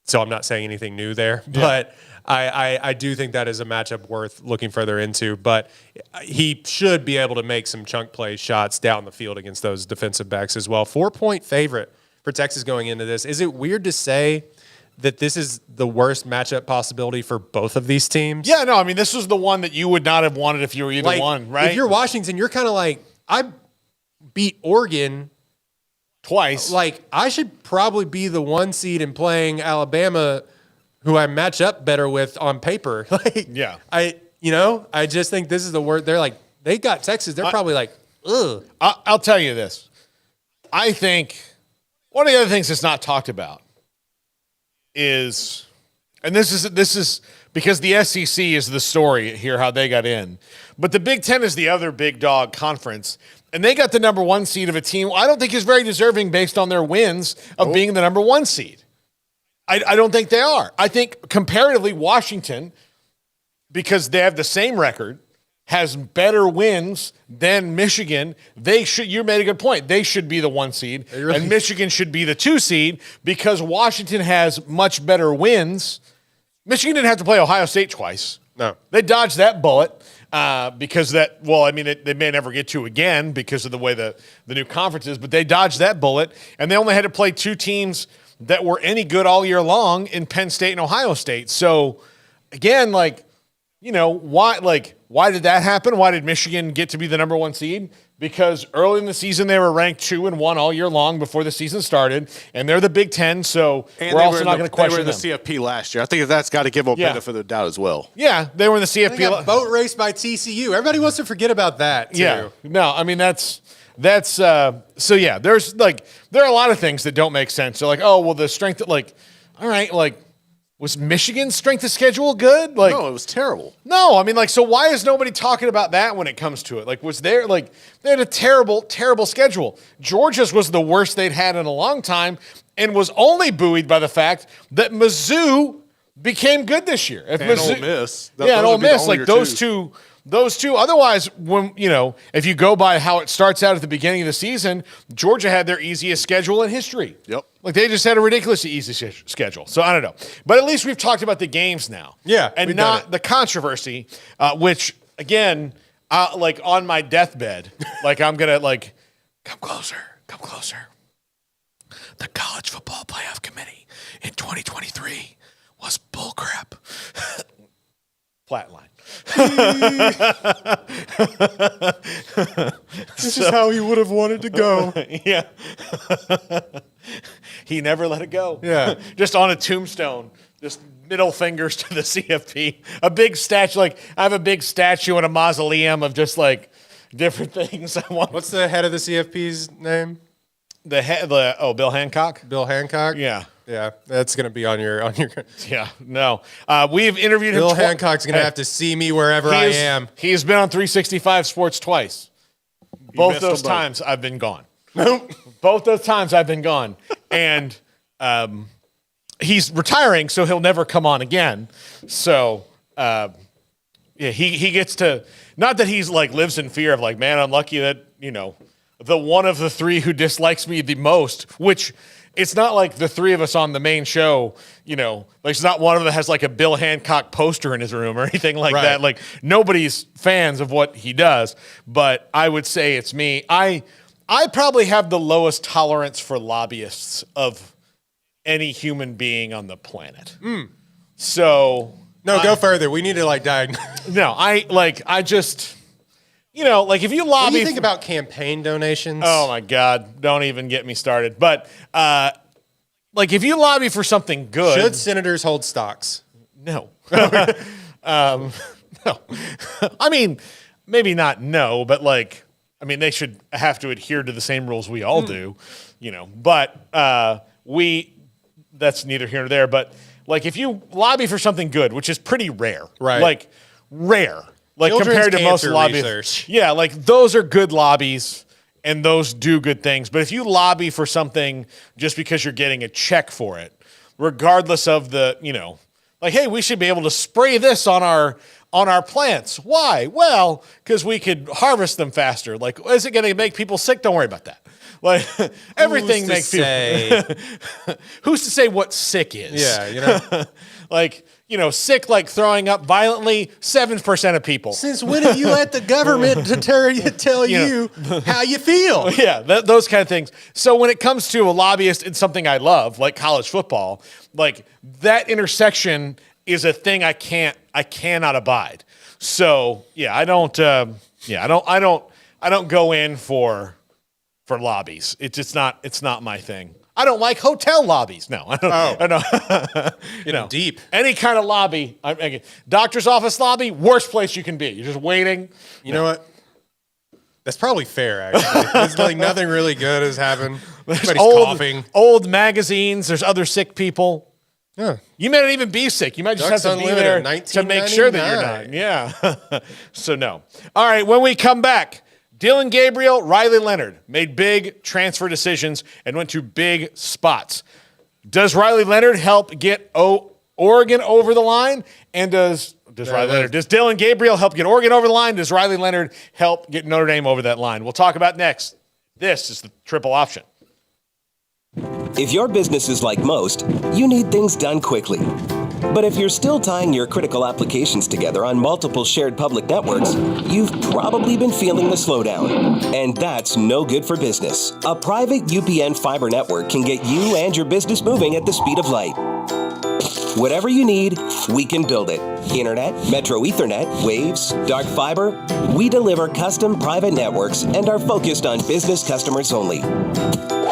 So I'm not saying anything new there, but I do think that is a matchup worth looking further into. But he should be able to make some chunk play shots down the field against those defensive backs as well. 4-point favorite for Texas going into this. Is it weird to say that this is the worst matchup possibility for both of these teams? Yeah, no, I mean, this was the one that you would not have wanted if you were either one, right? If you're Washington, you're kind of like, I beat Oregon twice. Like, I should probably be the 1 seed and playing Alabama, who I match up better with on paper. Like, yeah. I just think this is the word. They're like, they got Texas. They're probably like, ugh. I'll tell you this. I think one of the other things that's not talked about is, and this is because the SEC is the story here, how they got in. But the Big Ten is the other big dog conference. And they got the number 1 seed of a team I don't think is very deserving based on their wins of being the number 1 seed. I don't think they are. I think comparatively Washington, because they have the same record, has better wins than Michigan. You made a good point. They should be the 1 seed. Really? And Michigan should be the 2 seed because Washington has much better wins. Michigan didn't have to play Ohio State twice. No. They dodged that bullet. Because they may never get to again because of the way the new conference is, but they dodged that bullet, and they only had to play 2 teams that were any good all year long in Penn State and Ohio State. So, again, why did that happen? Why did Michigan get to be the number 1 seed? Because early in the season they were ranked 2 and 1 all year long before the season started, and they're the Big Ten, so we're also not going to question them. They were in the CFP last year. I think that's got to give them a benefit of the doubt as well. Yeah, they were in the CFP. They got boat race by TCU. Everybody wants to forget about that, too. Yeah, no, I mean that's so yeah. There are a lot of things that don't make sense. They're like, oh well, the strength all right, was Michigan's strength of schedule good? No, it was terrible. No, I mean, so why is nobody talking about that when it comes to it? They had a terrible, terrible schedule. Georgia's was the worst they'd had in a long time and was only buoyed by the fact that Mizzou became good this year. And Ole Miss. And Ole Miss, those two. Otherwise, if you go by how it starts out at the beginning of the season, Georgia had their easiest schedule in history. Yep. They just had a ridiculously easy schedule. So I don't know. But at least we've talked about the games now. Yeah. And not the controversy, which, again, on my deathbed, I'm going to, come closer. The College Football Playoff Committee in 2023 was bullcrap. Flatline. This is how he would have wanted to go. Yeah. He never let it go. Yeah. Just on a tombstone, just middle fingers to the CFP. A big statue, I have a big statue in a mausoleum of just different things I want. What's the head of the CFP's name? Bill Hancock? Bill Hancock? Yeah. Yeah, that's going to be on your. Yeah, no. We've interviewed him. Bill Hancock's going to have to see me wherever I am. He's been on 365 Sports twice. Both those times I've been gone. Both those times I've been gone. And he's retiring, so he'll never come on again. So, he gets to, not that he's lives in fear of man, I'm lucky that, the one of the 3 who dislikes me the most, which it's not like the 3 of us on the main show, it's not one of them that has a Bill Hancock poster in his room or anything like that. Nobody's fans of what he does, but I would say it's me. I probably have the lowest tolerance for lobbyists of any human being on the planet. So no, go further. We need to diagnose. No, I just, if you lobby. What do you think about campaign donations? Oh my God, don't even get me started. But if you lobby for something good, should senators hold stocks? No. No. I mean, maybe not no, but they should have to adhere to the same rules we all do, But that's neither here nor there. But if you lobby for something good, which is pretty rare, right? Rare. Children's compared to most cancer lobbies. research. Yeah, those are good lobbies and those do good things. But if you lobby for something just because you're getting a check for it, regardless of the, hey, we should be able to spray this on on our plants. Why? Well, because we could harvest them faster. Like, is it going to make people sick? Don't worry about that. Like, everything makes people. Who's to say what sick is? Yeah, Like, sick like throwing up violently, 7% of people. Since when have you let the government to tell you how you feel? Yeah, those kind of things. So when it comes to a lobbyist and something I love, like college football, like that intersection is a thing I cannot abide. So yeah, I don't go in for lobbies. It's not my thing. I don't like hotel lobbies. No, I don't. I don't. Deep. Any kind of lobby. Doctor's office lobby, worst place you can be. You're just waiting. You know what? That's probably fair, actually. It's like nothing really good has happened. Everybody's coughing. Old magazines. There's other sick people. Yeah. You may not even be sick. You might just Ducks have to be Unlimited, there to make sure that you're not. Yeah. So no. All right, when we come back, Dillon Gabriel, Riley Leonard made big transfer decisions and went to big spots. Does Riley Leonard help get Oregon over the line? And does Dillon Gabriel help get Oregon over the line? Does Riley Leonard help get Notre Dame over that line? We'll talk about next. This is the triple option. If your business is like most, you need things done quickly. But if you're still tying your critical applications together on multiple shared public networks, you've probably been feeling the slowdown. And that's no good for business. A private UPN fiber network can get you and your business moving at the speed of light. Whatever you need, we can build it. Internet, Metro Ethernet, Waves, dark fiber. We deliver custom private networks and are focused on business customers only.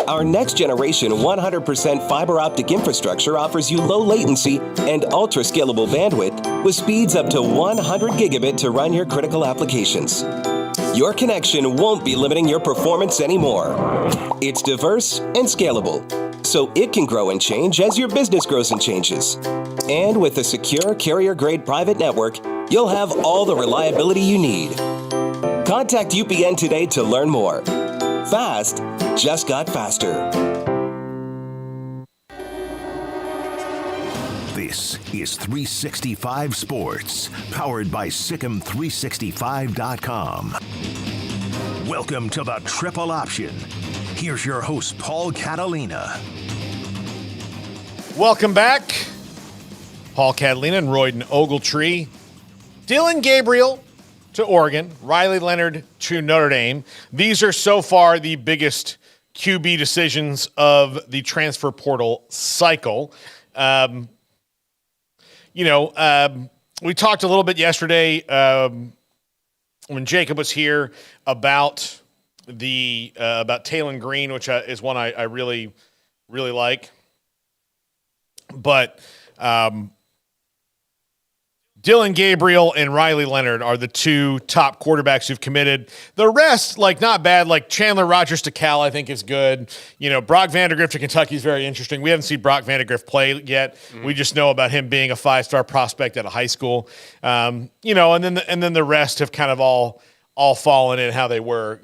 Our next generation 100% fiber optic infrastructure offers you low latency and ultra scalable bandwidth with speeds up to 100 gigabit to run your critical applications. Your connection won't be limiting your performance anymore. It's diverse and scalable, so it can grow and change as your business grows and changes. And with a secure carrier-grade private network, you'll have all the reliability you need. Contact UPN today to learn more. Fast just got faster. This is 365 Sports, powered by Sikkim365.com. Welcome to the Triple Option. Here's your host, Paul Catalina. Welcome back. Paul Catalina and Royden Ogletree. Dillon Gabriel to Oregon, Riley Leonard to Notre Dame. These are so far the biggest QB decisions of the transfer portal cycle. We talked a little bit yesterday when Jacob was here about about Taylon Green, which is one I really, really like. But Dillon Gabriel and Riley Leonard are the two top quarterbacks who've committed. The rest, not bad. Like Chandler Rogers to Cal, I think is good. Brock Vandagriff to Kentucky is very interesting. We haven't seen Brock Vandagriff play yet. Mm-hmm. We just know about him being a 5-star prospect at a high school. And then the rest have kind of all fallen in how they were.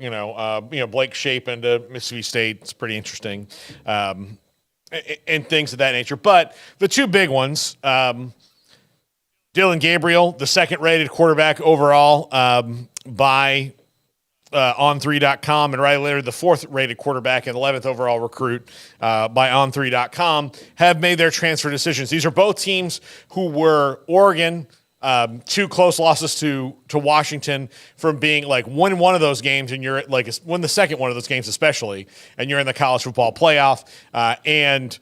Blake Shapen to Mississippi State. It's pretty interesting. And things of that nature. But the two big ones, Dillon Gabriel, the second-rated quarterback overall by On3.com, and Riley Leonard, the fourth-rated quarterback and 11th overall recruit by On3.com, have made their transfer decisions. These are both teams who were Oregon, two close losses to Washington from being win one of those games and you're win the second one of those games especially, and you're in the college football playoff. And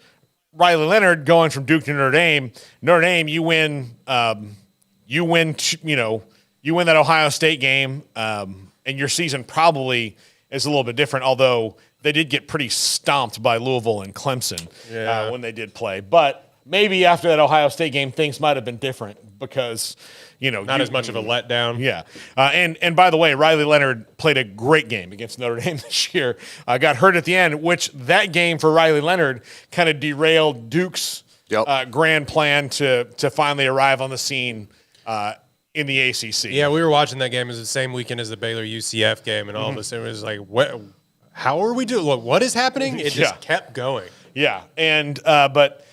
Riley Leonard going from Duke to Notre Dame. Notre Dame, you win that Ohio State game, and your season probably is a little bit different, although they did get pretty stomped by Louisville and Clemson when they did play. But maybe after that Ohio State game, things might have been different because, not as much of a letdown. Yeah. And by the way, Riley Leonard played a great game against Notre Dame this year. Got hurt at the end, which that game for Riley Leonard kind of derailed Duke's grand plan to finally arrive on the scene in the ACC. Yeah, we were watching that game. It was the same weekend as the Baylor UCF game, and all of a sudden it was like, how are we doing? What is happening? It just kept going. Yeah. And but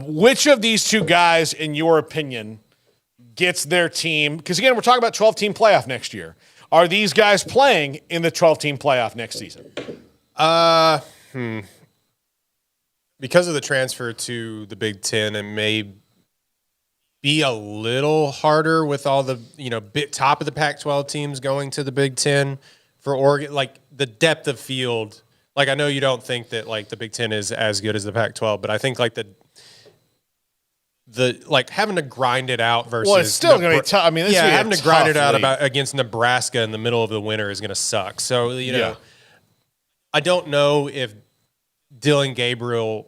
which of these two guys, in your opinion, gets their team, because again, we're talking about 12-team playoff next year. Are these guys playing in the 12-team playoff next season? Because of the transfer to the Big Ten, it may be a little harder with all the top of the Pac-12 teams going to the Big Ten for Oregon. Like the depth of field. Like I know you don't think that like the Big Ten is as good as the Pac-12, but I think like the like having to grind it out versus it's still going to be tough. I mean, having to grind it out against Nebraska in the middle of the winter is going to suck. So I don't know if Dillon Gabriel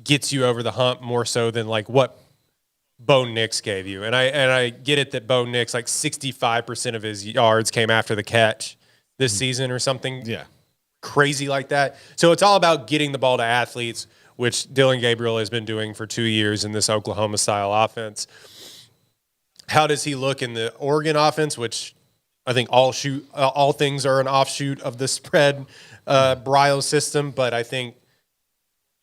gets you over the hump more so than like what Bo Nix gave you. And I get it that Bo Nix, like 65% of his yards came after the catch this season or something crazy like that. So it's all about getting the ball to athletes, which Dillon Gabriel has been doing for 2 years in this Oklahoma-style offense. How does he look in the Oregon offense, which I think all things are an offshoot of the spread Brio system, but I think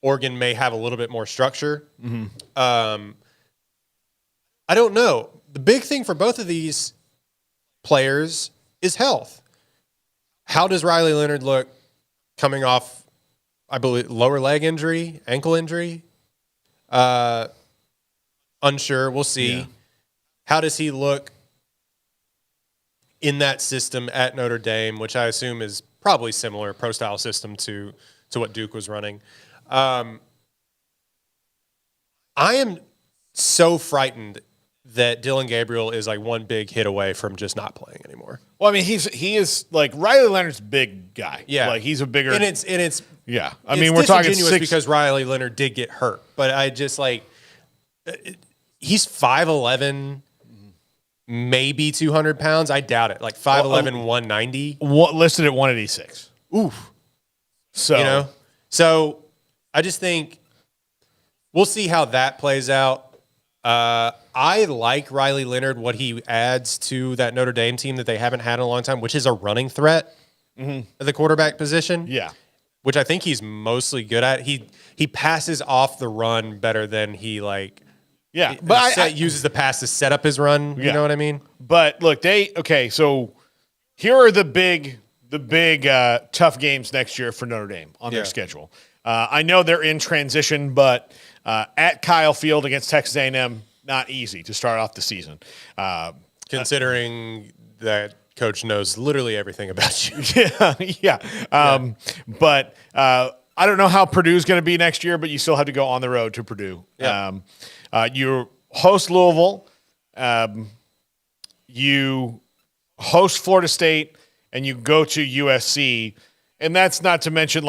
Oregon may have a little bit more structure. I don't know. The big thing for both of these players is health. How does Riley Leonard look coming off, I believe, lower leg injury, ankle injury? Unsure. We'll see. Yeah. How does he look in that system at Notre Dame, which I assume is probably similar pro-style system to what Duke was running? I am so frightened that Dillon Gabriel is like one big hit away from just not playing anymore. Well, I mean, he is like Riley Leonard's a big guy. Yeah, like he's a bigger and it's yeah. I mean, we're talking because Riley Leonard did get hurt, but I just like he's 5'11", maybe 200 pounds. I doubt it. Like 5'11", 190. Listed at 186. Oof. So so I just think we'll see how that plays out. I like Riley Leonard, what he adds to that Notre Dame team that they haven't had in a long time, which is a running threat at the quarterback position. Yeah. Which I think he's mostly good at. He passes off the run better than he like. Yeah, but uses the pass to set up his run. You know what I mean? But look, so here are the big tough games next year for Notre Dame on their schedule. I know they're in transition, but at Kyle Field against Texas A&M, not easy to start off the season. Considering that coach knows literally everything about you. But I don't know how Purdue's going to be next year, but you still have to go on the road to Purdue. Yeah. You host Louisville. You host Florida State, and you go to USC. And that's not to mention,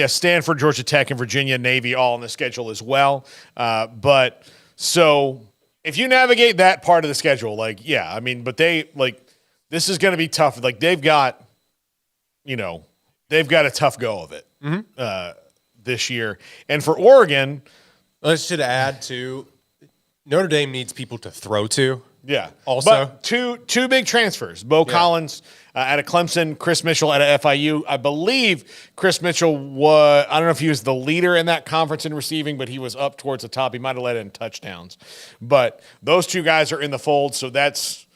Stanford, Georgia Tech, and Virginia, Navy all on the schedule as well. But so if you navigate that part of the schedule, but this is going to be tough. Like they've got a tough go of it this year. And for Oregon, I should add to Notre Dame needs people to throw to. Yeah. Also, but two big transfers. Bo Collins out of Clemson, Chris Mitchell out of FIU. I believe Chris Mitchell I don't know if he was the leader in that conference in receiving, but he was up towards the top. He might have led in touchdowns. But those two guys are in the fold, so that's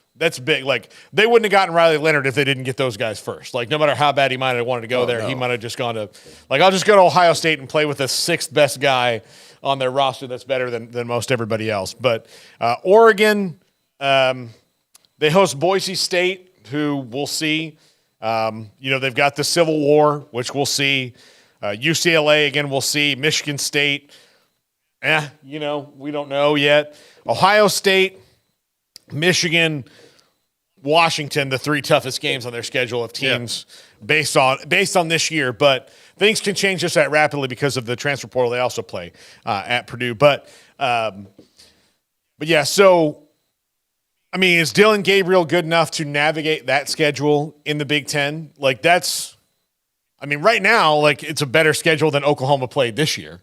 big. Like, they wouldn't have gotten Riley Leonard if they didn't get those guys first. Like, no matter how bad he might have wanted to go there, he might have just gone to, I'll just go to Ohio State and play with the sixth best guy on their roster that's better than most everybody else. But Oregon, they host Boise State, who we'll see. They've got the Civil War, which we'll see. UCLA, again, we'll see. Michigan State, we don't know yet. Ohio State, Michigan, Washington, the three toughest games on their schedule of teams based on this year. But things can change just that rapidly because of the transfer portal. They also play at Purdue. But so I mean, is Dillon Gabriel good enough to navigate that schedule in the Big Ten? Right now, it's a better schedule than Oklahoma played this year.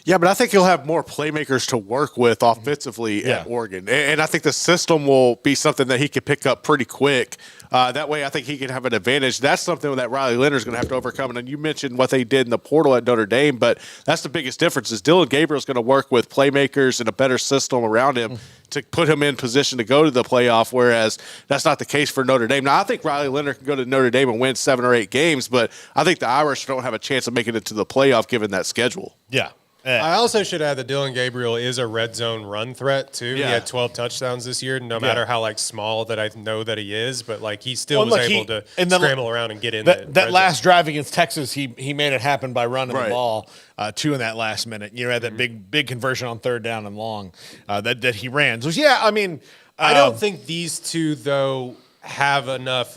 Yeah, but I think he'll have more playmakers to work with offensively at Oregon. And I think the system will be something that he can pick up pretty quick. That way, I think he can have an advantage. That's something that Riley Leonard is going to have to overcome. And you mentioned what they did in the portal at Notre Dame, but that's the biggest difference is Dillon Gabriel is going to work with playmakers and a better system around him to put him in position to go to the playoff, whereas that's not the case for Notre Dame. Now, I think Riley Leonard can go to Notre Dame and win 7 or 8 games, but I think the Irish don't have a chance of making it to the playoff given that schedule. Yeah. I also should add that Dillon Gabriel is a red zone run threat too. Yeah. He had 12 touchdowns this year, no matter how small that I know that he is, but he still was able to scramble around and get in that last drive against Texas. He made it happen by running the ball 2 in that last minute. You had that big conversion on 3rd down and long that he ran. So I mean, I don't think these two though have enough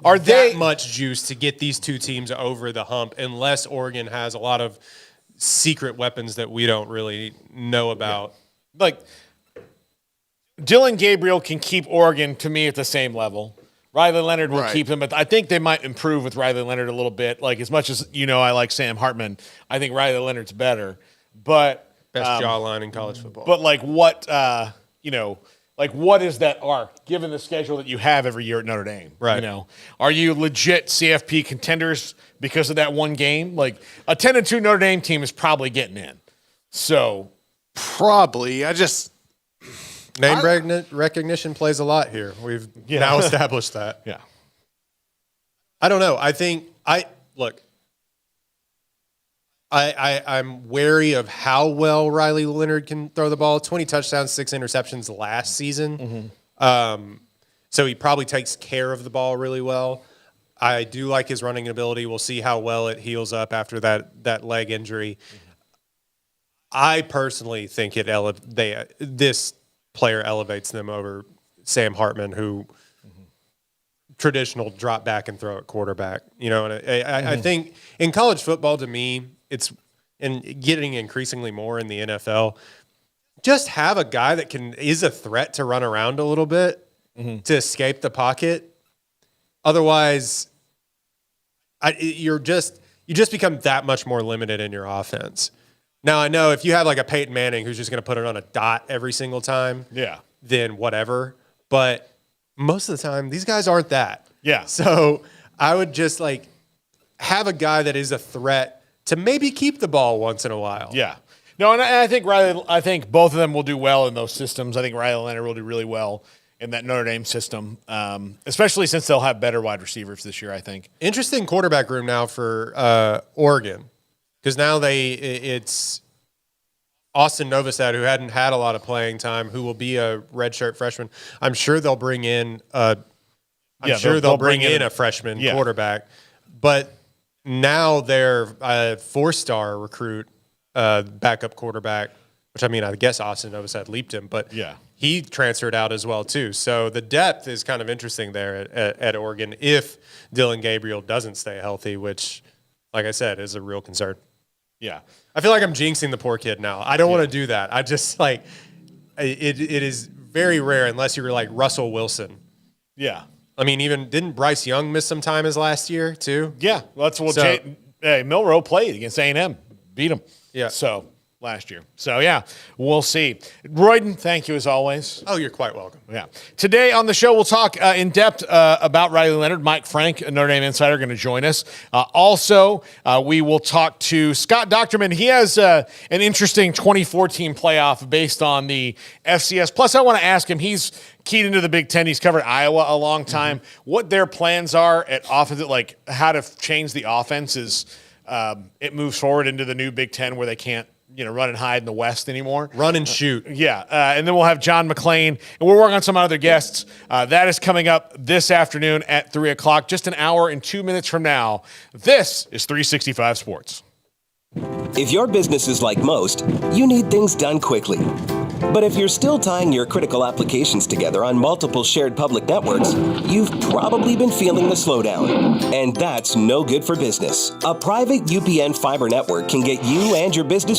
are that much juice to get these two teams over the hump unless Oregon has a lot of secret weapons that we don't really know about. Like Dillon Gabriel can keep Oregon to me at the same level. Riley Leonard will keep them, but I think they might improve with Riley Leonard a little bit. Like as much as I like Sam Hartman, I think Riley Leonard's better. But best jawline in college football. But what is that arc, given the schedule that you have every year at Notre Dame? Right. Are you legit CFP contenders because of that one game? Like a 10-2 Notre Dame team is probably getting in. So probably. Name recognition plays a lot here. We've now established that. Yeah. I don't know. I think I'm wary of how well Riley Leonard can throw the ball. 20 touchdowns, 6 interceptions last season. So he probably takes care of the ball really well. I do like his running ability. We'll see how well it heals up after that leg injury. I personally think this player elevates them over Sam Hartman, who traditional drop back and throw at quarterback. And I think in college football, to me, it's getting increasingly more in the NFL. Just have a guy that is a threat to run around a little bit to escape the pocket. Otherwise, you just become that much more limited in your offense. Now, I know if you have a Peyton Manning who's just going to put it on a dot every single time, then whatever. But most of the time, these guys aren't that. Yeah. So I would just have a guy that is a threat to maybe keep the ball once in a while. Yeah. No, and I think both of them will do well in those systems. I think Riley Leonard will do really well in that Notre Dame system, especially since they'll have better wide receivers this year, I think. Interesting quarterback room now for Oregon, because now it's Austin Novosad, who hadn't had a lot of playing time, who will be a redshirt freshman. I'm sure they'll bring in they'll bring in a freshman quarterback, but now their 4-star recruit, backup quarterback, which I guess Austin Novosad leaped him, but he transferred out as well too. So the depth is kind of interesting there at Oregon if Dillon Gabriel doesn't stay healthy, which, like I said, is a real concern. Yeah. I feel like I'm jinxing the poor kid now. I don't want to do that. I just it is very rare unless you're like Russell Wilson. Yeah. Didn't Bryce Young miss some time his last year too? Yeah. Well, that's what Milroe played against A&M, beat him. Yeah. So last year. So yeah, we'll see. Royden, thank you as always. Oh, you're quite welcome. Yeah. Today on the show, we'll talk in depth about Riley Leonard. Mike Frank, a Notre Dame insider, going to join us. Also, we will talk to Scott Docterman. He has an interesting 2014 playoff based on the FCS. Plus, I want to ask him, he's keyed into the Big Ten. He's covered Iowa a long time. What their plans are at offense, like how to change the offense as it moves forward into the new Big Ten where they can't run and hide in the West anymore. Run and shoot. Yeah. And then we'll have John McClain, and we're working on some other guests. That is coming up this afternoon at 3 o'clock, just an hour and 2 minutes from now. This is 365 Sports. If your business is like most, you need things done quickly. But if you're still tying your critical applications together on multiple shared public networks, you've probably been feeling the slowdown. And that's no good for business. A private UPN fiber network can get you and your business